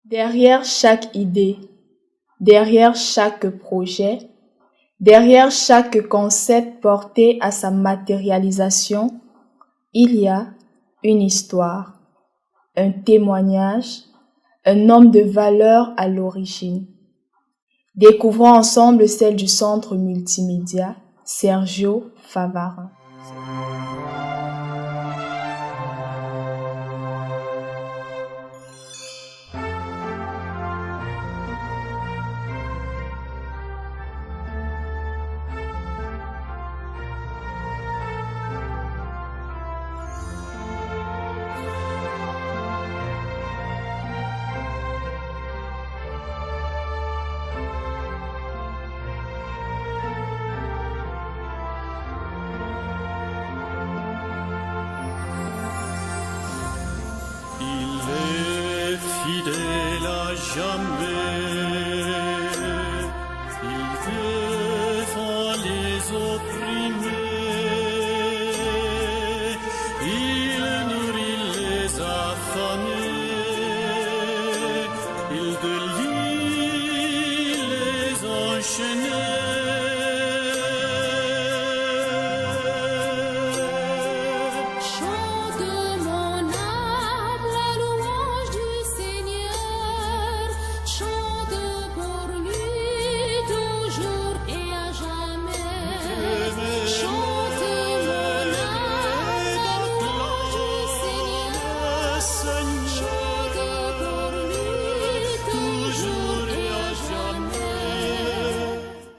Derrière chaque idée, derrière chaque projet, derrière chaque concept porté à sa matérialisation, il y a une histoire, un témoignage, un homme de valeur à l'origine. Découvrons ensemble celle du Centre Multimédia Sergio Favarin. Fidèle à jamais, il défend les opprimés, il nourrit les affamés, il délie les enchaînés.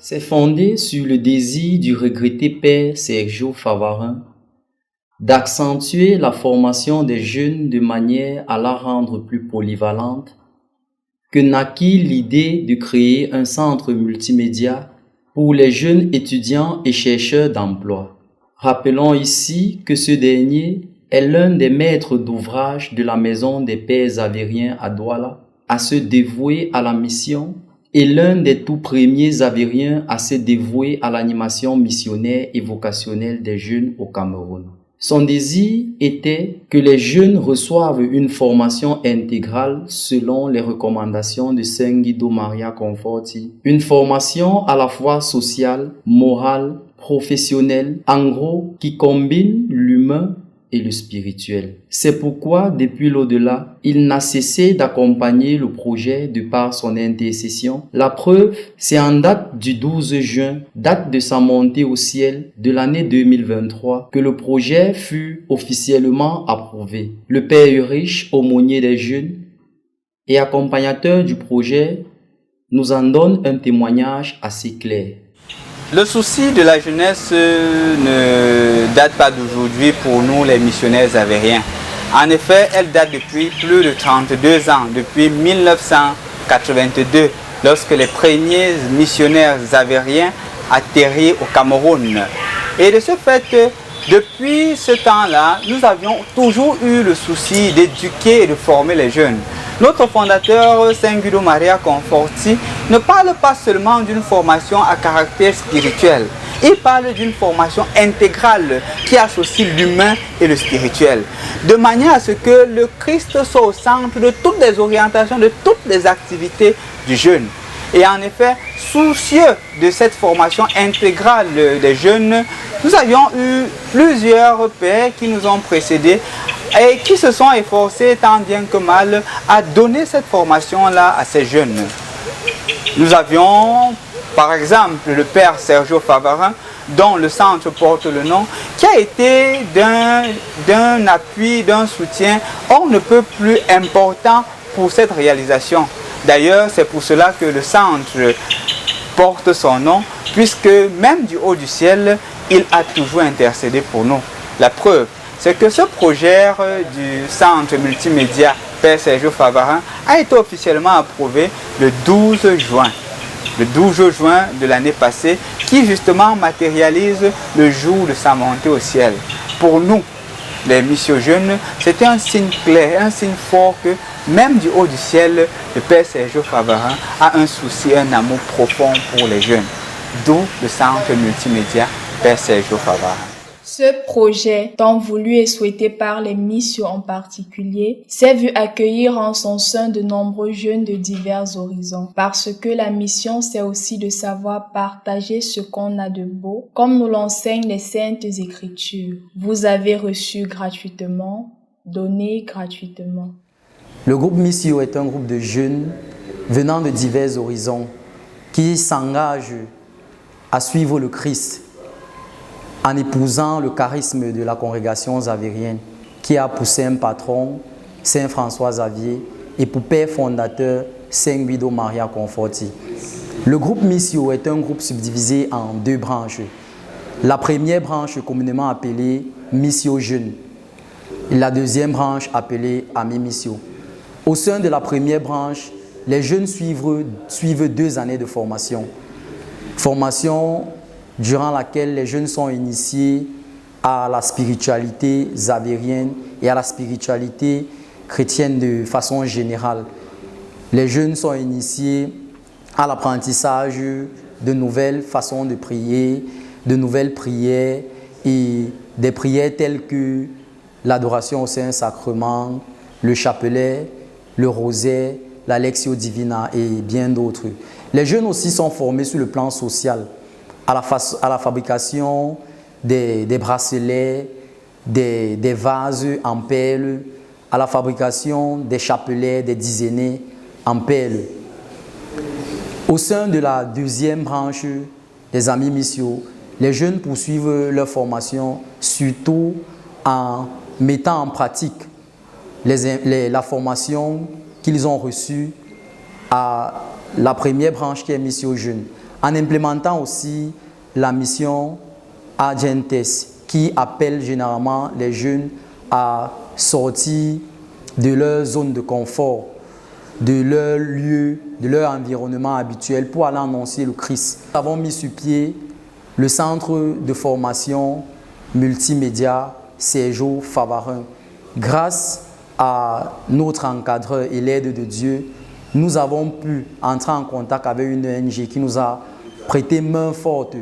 C'est fondé sur le désir du regretté père Sergio Favarin d'accentuer la formation des jeunes de manière à la rendre plus polyvalente que naquit l'idée de créer un centre multimédia pour les jeunes étudiants et chercheurs d'emploi. Rappelons ici que ce dernier est l'un des maîtres d'ouvrage de la Maison des Pères Xavériens à Douala à se dévouer à la mission et l'un des tout premiers Xavériens à se dévouer à l'animation missionnaire et vocationnelle des jeunes au Cameroun. Son désir était que les jeunes reçoivent une formation intégrale selon les recommandations de Saint Guido Maria Conforti, une formation à la fois sociale, morale, professionnelle, en gros, qui combine l'humain et le spirituel. C'est pourquoi, depuis l'au-delà, il n'a cessé d'accompagner le projet de par son intercession. La preuve, c'est en date du 12 juin, date de sa montée au ciel de l'année 2023, que le projet fut officiellement approuvé. Le Père Ulrich, aumônier des jeunes et accompagnateur du projet, nous en donne un témoignage assez clair. Le souci de la jeunesse ne date pas d'aujourd'hui pour nous les missionnaires xavériens. En effet, elle date depuis plus de 32 ans, depuis 1982, lorsque les premiers missionnaires xavériens atterrirent au Cameroun. Et de ce fait, depuis ce temps-là, nous avions toujours eu le souci d'éduquer et de former les jeunes. Notre fondateur, Saint Guido Maria Conforti, ne parle pas seulement d'une formation à caractère spirituel. Il parle d'une formation intégrale qui associe l'humain et le spirituel, de manière à ce que le Christ soit au centre de toutes les orientations, de toutes les activités du jeune. Et en effet, soucieux de cette formation intégrale des jeunes, nous avions eu plusieurs pères qui nous ont précédés et qui se sont efforcés tant bien que mal à donner cette formation-là à ces jeunes. Nous avions par exemple le père Sergio Favarin, dont le centre porte le nom, qui a été d'un appui, d'un soutien on ne peut plus important pour cette réalisation. D'ailleurs, c'est pour cela que le centre porte son nom, puisque même du haut du ciel, il a toujours intercédé pour nous. La preuve, c'est que ce projet du centre multimédia Père Sergio Favarin a été officiellement approuvé le 12 juin. Le 12 juin de l'année passée, qui justement matérialise le jour de sa montée au ciel. Pour nous, les missions jeunes, c'était un signe clair, un signe fort que même du haut du ciel, le Père Sergio Favarin a un souci, un amour profond pour les jeunes. D'où le centre multimédia Père Sergio Favarin. Ce projet, tant voulu et souhaité par les missions en particulier, s'est vu accueillir en son sein de nombreux jeunes de divers horizons. Parce que la mission, c'est aussi de savoir partager ce qu'on a de beau, comme nous l'enseignent les Saintes Écritures. Vous avez reçu gratuitement, donné gratuitement. Le groupe Missio est un groupe de jeunes venant de divers horizons qui s'engagent à suivre le Christ en épousant le charisme de la congrégation xavérienne qui a pour saint patron Saint François Xavier et pour père fondateur Saint Guido Maria Conforti. Le groupe Missio est un groupe subdivisé en deux branches. La première branche communément appelée Missio Jeunes et la deuxième branche appelée Amis Missio. Au sein de la première branche, les jeunes suivent 2 années de formation. Formation durant laquelle les jeunes sont initiés à la spiritualité xavérienne et à la spiritualité chrétienne de façon générale. Les jeunes sont initiés à l'apprentissage de nouvelles façons de prier, de nouvelles prières et des prières telles que l'adoration au Saint-Sacrement, le chapelet, le rosaire, la Lectio Divina et bien d'autres. Les jeunes aussi sont formés sur le plan social, à la fabrication des bracelets, des vases en perles, à la fabrication des chapelets, des dizainés en perles. Au sein de la deuxième branche des Amis Missio, les jeunes poursuivent leur formation surtout en mettant en pratique la formation qu'ils ont reçue à la première branche qui est Missio Jeunes, en implémentant aussi la mission Agentes qui appelle généralement les jeunes à sortir de leur zone de confort, de leur lieu, de leur environnement habituel pour aller annoncer le Christ. Nous avons mis sur pied le centre de formation multimédia Sergio Favarin. Grâce à notre encadreur et l'aide de Dieu, nous avons pu entrer en contact avec une ONG qui nous a prêté main forte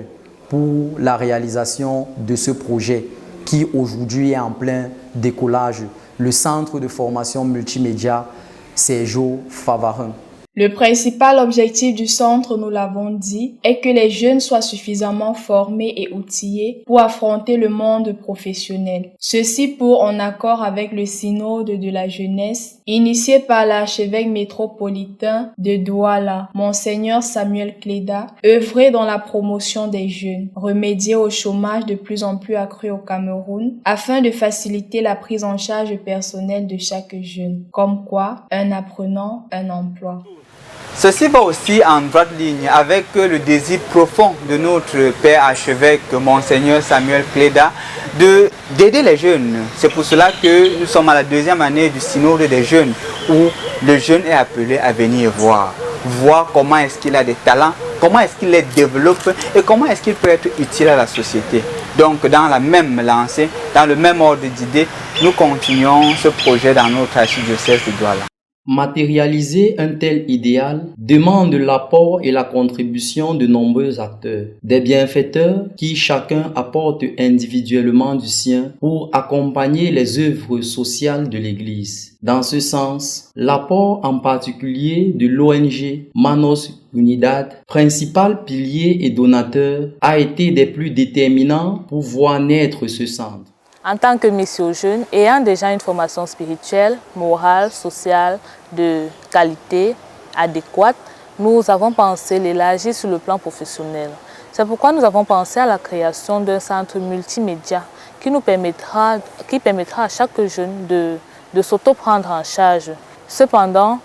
pour la réalisation de ce projet qui aujourd'hui est en plein décollage, le centre de formation multimédia Sergio Favarin. Le principal objectif du centre, nous l'avons dit, est que les jeunes soient suffisamment formés et outillés pour affronter le monde professionnel. Ceci en accord avec le synode de la jeunesse, initié par l'archevêque métropolitain de Douala, Monseigneur Samuel Cléda, œuvré dans la promotion des jeunes, remédier au chômage de plus en plus accru au Cameroun, afin de faciliter la prise en charge personnelle de chaque jeune. Comme quoi, un apprenant, un emploi. Ceci va aussi en droite ligne avec le désir profond de notre père archevêque, Monseigneur Samuel Cléda, d'aider les jeunes. C'est pour cela que nous sommes à la 2e année du synode des jeunes, où le jeune est appelé à venir voir comment est-ce qu'il a des talents, comment est-ce qu'il les développe et comment est-ce qu'il peut être utile à la société. Donc dans la même lancée, dans le même ordre d'idées, nous continuons ce projet dans notre archidiocèse de Douala. Matérialiser un tel idéal demande l'apport et la contribution de nombreux acteurs, des bienfaiteurs qui chacun apporte individuellement du sien pour accompagner les œuvres sociales de l'Église. Dans ce sens, l'apport en particulier de l'ONG Manos Unidad, principal pilier et donateur, a été des plus déterminants pour voir naître ce centre. En tant que Missio Jeunes, ayant déjà une formation spirituelle, morale, sociale, de qualité, adéquate, nous avons pensé l'élargir sur le plan professionnel. C'est pourquoi nous avons pensé à la création d'un centre multimédia qui permettra à chaque jeune de s'auto-prendre en charge. Cependant,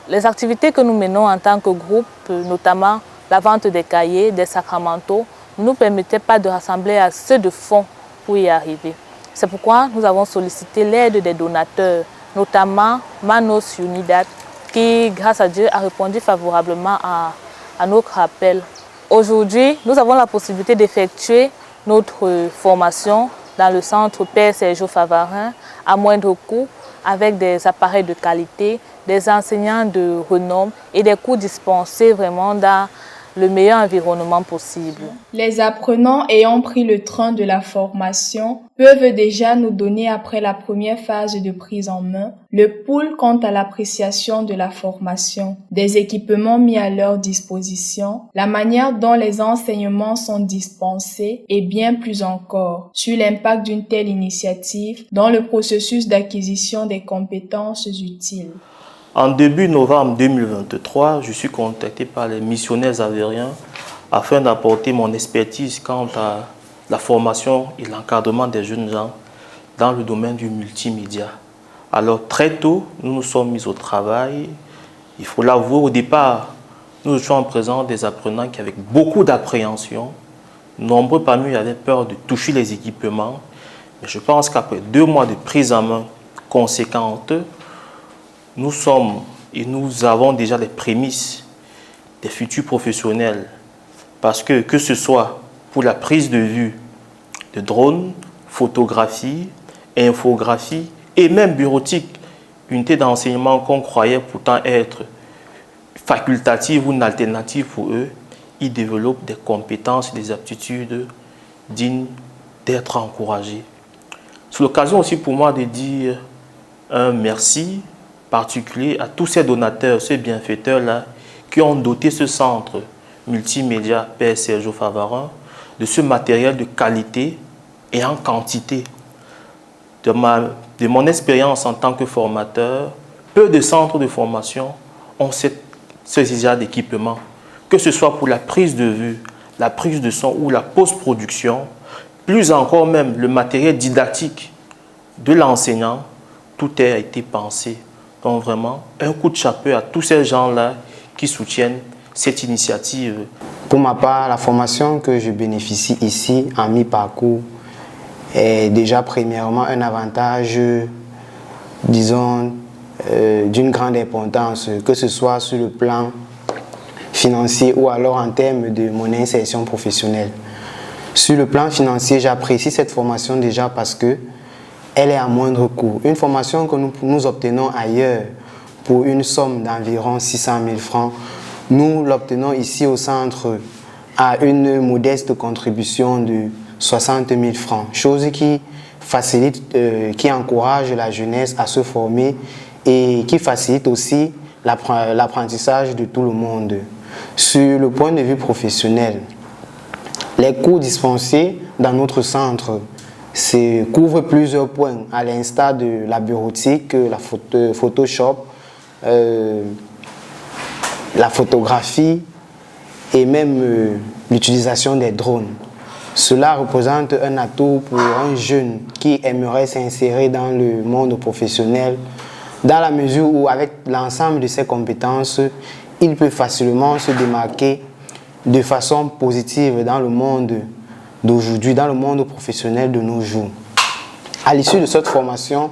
les activités que nous menons en tant que groupe, notamment la vente des cahiers, des sacramentaux, ne nous permettaient pas de rassembler assez de fonds pour y arriver. C'est pourquoi nous avons sollicité l'aide des donateurs, notamment Manos Unidad, qui, grâce à Dieu, a répondu favorablement à notre appel. Aujourd'hui, nous avons la possibilité d'effectuer notre formation dans le centre Père Sergio Favarin à moindre coût, avec des appareils de qualité, des enseignants de renom et des cours dispensés vraiment dans le meilleur environnement possible. Les apprenants ayant pris le train de la formation peuvent déjà nous donner, après la première phase de prise en main, le pouls quant à l'appréciation de la formation, des équipements mis à leur disposition, la manière dont les enseignements sont dispensés et bien plus encore sur l'impact d'une telle initiative dans le processus d'acquisition des compétences utiles. En début novembre 2023, je suis contacté par les missionnaires avériens afin d'apporter mon expertise quant à la formation et l'encadrement des jeunes gens dans le domaine du multimédia. Alors très tôt, nous nous sommes mis au travail. Il faut l'avouer, au départ, nous étions en présence des apprenants qui, avec beaucoup d'appréhension, nombreux parmi eux avaient peur de toucher les équipements. Mais je pense qu'après 2 mois de prise en main conséquente, nous avons déjà les prémices des futurs professionnels. Parce que ce soit pour la prise de vue de drones, photographie, infographie et même bureautique, unité d'enseignement qu'on croyait pourtant être facultative ou une alternative pour eux, ils développent des compétences et des aptitudes dignes d'être encouragées. C'est l'occasion aussi pour moi de dire un merci particulier à tous ces donateurs, ces bienfaiteurs-là, qui ont doté ce centre multimédia Père Sergio Favarin de ce matériel de qualité et en quantité. De mon expérience en tant que formateur, peu de centres de formation ont ce genre d'équipement, que ce soit pour la prise de vue, la prise de son ou la post-production, plus encore même le matériel didactique de l'enseignant, tout a été pensé. Donc vraiment, un coup de chapeau à tous ces gens-là qui soutiennent cette initiative. Pour ma part, la formation que je bénéficie ici en mi-parcours est déjà premièrement un avantage, disons, d'une grande importance, que ce soit sur le plan financier ou alors en termes de mon insertion professionnelle. Sur le plan financier, j'apprécie cette formation déjà parce que elle est à moindre coût. Une formation que nous obtenons ailleurs pour une somme d'environ 600 000 francs, nous l'obtenons ici au centre à une modeste contribution de 60 000 francs, chose qui facilite, qui encourage la jeunesse à se former et qui facilite aussi l'apprentissage de tout le monde. Sur le point de vue professionnel, les cours dispensés dans notre centre couvrent plusieurs points, à l'instar de la bureautique, la Photoshop, la photographie et même l'utilisation des drones. Cela représente un atout pour un jeune qui aimerait s'insérer dans le monde professionnel, dans la mesure où, avec l'ensemble de ses compétences, il peut facilement se démarquer de façon positive dans le monde d'aujourd'hui, dans le monde professionnel de nos jours. À l'issue de cette formation,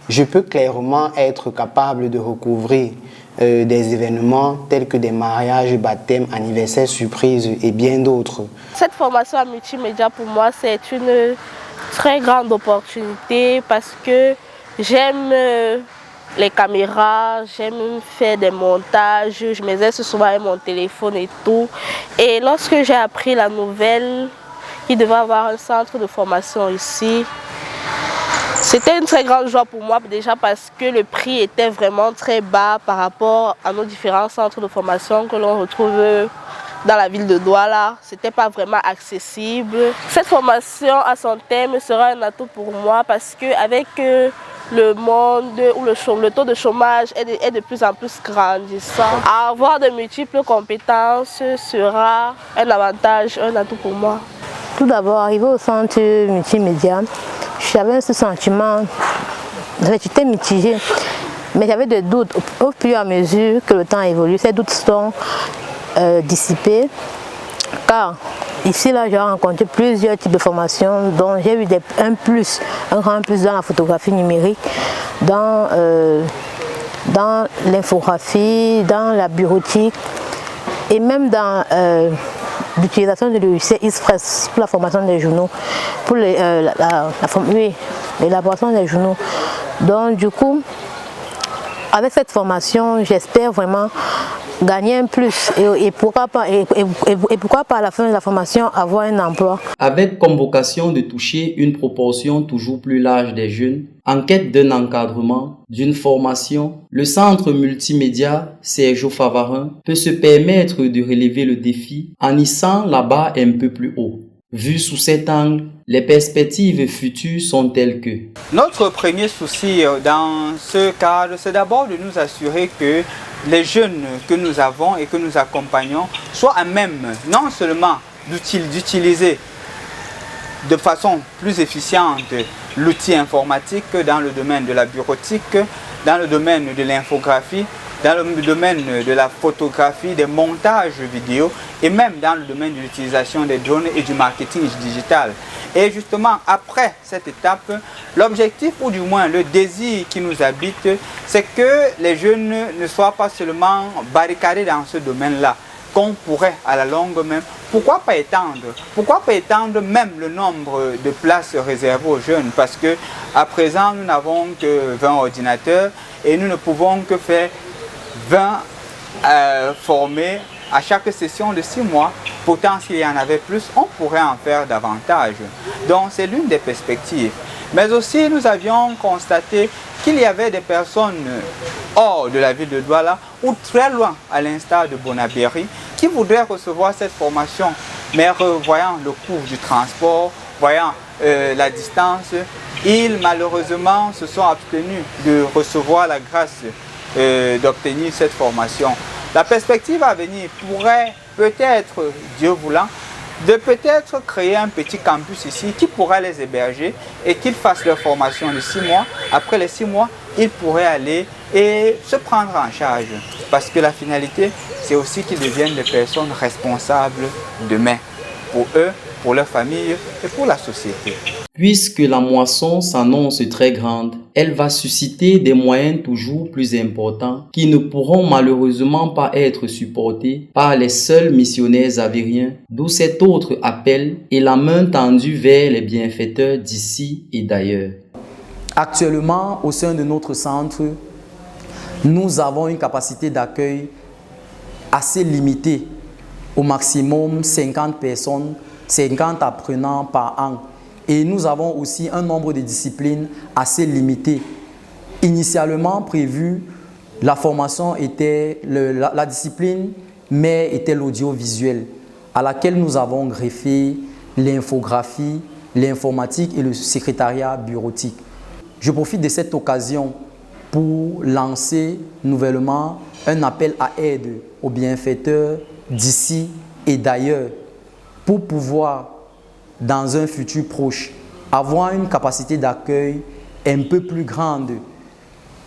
je peux clairement être capable de recouvrir des événements tels que des mariages, baptêmes, anniversaires, surprises et bien d'autres. Cette formation en multimédia pour moi c'est une très grande opportunité parce que j'aime les caméras, j'aime faire des montages, je m'exerce souvent avec mon téléphone et tout. Et lorsque j'ai appris la nouvelle qu'il devait avoir un centre de formation ici, c'était une très grande joie pour moi déjà parce que le prix était vraiment très bas par rapport à nos différents centres de formation que l'on retrouve dans la ville de Douala. C'était pas vraiment accessible. Cette formation à son thème sera un atout pour moi parce qu'avec le monde où le taux de chômage est de plus en plus grandissant, avoir de multiples compétences sera un avantage, un atout pour moi. Tout d'abord, arrivé au centre multimédia, j'avais ce sentiment, j'étais mitigée, mais j'avais des doutes. Au fur et à mesure que le temps évolue, ces doutes sont dissipés, car ici, là, j'ai rencontré plusieurs types de formations, dont j'ai eu un grand plus dans la photographie numérique, dans l'infographie, dans la bureautique, et même dans l'utilisation de logiciels Express pour la formation des journaux, pour l'élaboration des journaux. Donc du coup, avec cette formation, j'espère vraiment gagner un plus et pourquoi pas à la fin de la formation avoir un emploi. Avec comme vocation de toucher une proportion toujours plus large des jeunes, en quête d'un encadrement, d'une formation, le centre multimédia Sergio Favarin peut se permettre de relever le défi en hissant la barre un peu plus haut. Vu sous cet angle, les perspectives futures sont telles que... Notre premier souci dans ce cadre, c'est d'abord de nous assurer que les jeunes que nous avons et que nous accompagnons soient à même non seulement d'utiliser de façon plus efficiente l'outil informatique dans le domaine de la bureautique, dans le domaine de l'infographie, dans le domaine de la photographie, des montages vidéo et même dans le domaine de l'utilisation des drones et du marketing digital. Et justement, après cette étape, l'objectif ou du moins le désir qui nous habite, c'est que les jeunes ne soient pas seulement barricadés dans ce domaine-là, qu'on pourrait à la longue même, pourquoi pas étendre même le nombre de places réservées aux jeunes, parce que à présent nous n'avons que 20 ordinateurs et nous ne pouvons que faire 20 formés à chaque session de 6 mois. Pourtant, s'il y en avait plus, on pourrait en faire davantage. Donc, c'est l'une des perspectives. Mais aussi, nous avions constaté qu'il y avait des personnes hors de la ville de Douala ou très loin, à l'instar de Bonabéry, qui voudraient recevoir cette formation. Mais voyant le coût du transport, voyant la distance, ils malheureusement se sont abstenus de recevoir la grâce d'obtenir cette formation. La perspective à venir pourrait peut-être, Dieu voulant, de peut-être créer un petit campus ici qui pourra les héberger et qu'ils fassent leur formation de 6 mois. Après les 6 mois, ils pourraient aller et se prendre en charge. Parce que la finalité, c'est aussi qu'ils deviennent des personnes responsables demain, pour eux, pour leur famille et pour la société. Puisque la moisson s'annonce très grande, elle va susciter des moyens toujours plus importants qui ne pourront malheureusement pas être supportés par les seuls missionnaires avériens, d'où cet autre appel et la main tendue vers les bienfaiteurs d'ici et d'ailleurs. Actuellement, au sein de notre centre, nous avons une capacité d'accueil assez limitée, au maximum 50 personnes, 50 apprenants par an. Et nous avons aussi un nombre de disciplines assez limité. Initialement prévu, la formation était, la discipline mais était l'audiovisuel, à laquelle nous avons greffé l'infographie, l'informatique et le secrétariat bureautique. Je profite de cette occasion pour lancer nouvellement un appel à aide aux bienfaiteurs d'ici et d'ailleurs pour pouvoir, dans un futur proche, avoir une capacité d'accueil un peu plus grande,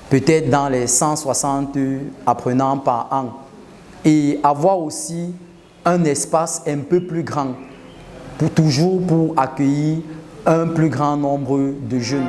peut-être dans les 160 apprenants par an, et avoir aussi un espace un peu plus grand, toujours pour accueillir un plus grand nombre de jeunes.